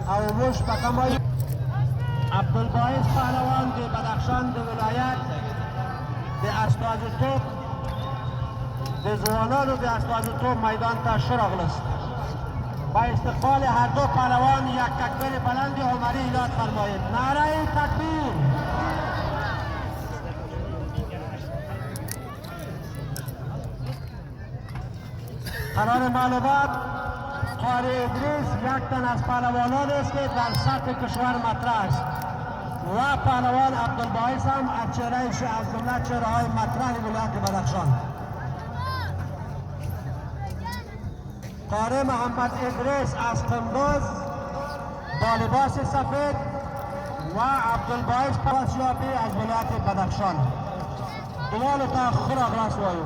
او مش بکمای عبدالباعث پهلوان دی بدخشان دی ولایت دی استاذ توپ دی زوانان و دی استاذ توپ میدان تا شراغلست. با استقبال هر دو پهلوان یک تکبیر بلند عمری ایجاد فرمایید. نعره تکبیر. قرار معلومات قاری ادریس یک تن از پهلوانان است که در سطح کشور مطرح است و پهلوان عبدالباعث هم از جمله چهره‌های مطرح ولایت بدخشان. قاری محمد ادریس از قندوز با لباس سفید و عبدالباعث پاسیابی از ولایت بدخشان. دوال تا خراغ رسوایی.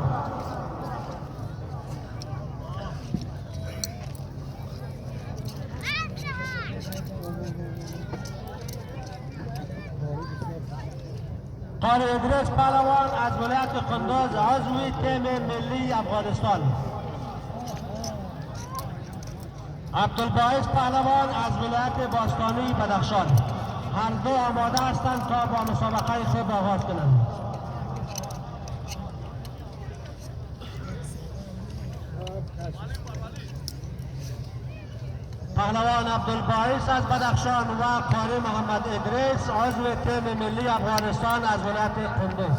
قاری ادریس پهلوان از ولایت قندوز عضو تیم ملی افغانستان. عبدالباعث پهلوان از ولایت باستانی بدخشان. هر دو آماده هستند تا با مسابقه خود آغاز کنند. پهلوان عبدالباعث از بدخشان و قاری محمد ادریس عضو تیم ملی افغانستان از ولایت قندوز.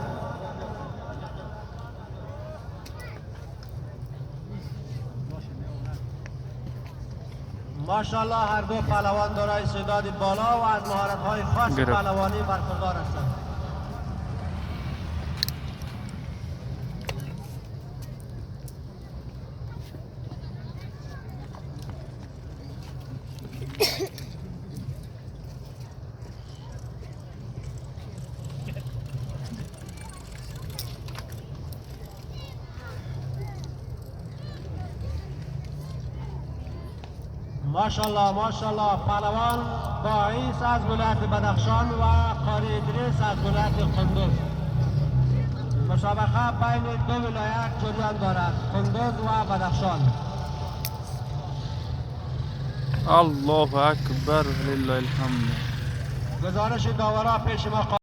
ماشاءالله هر دو پهلوان دارای استعداد بالا و از مهارت‌های خاص پهلوانی برخوردار هستند. ماشاءالله ماشاءالله پهلوان باعث از ولایت بدخشان و قاری ادریس از ولایت قندوز. مسابقه بین دو ولایت جریان دارد، قندوز و بدخشان. الله اکبر لله الحمد. گزارش داورا پیش ما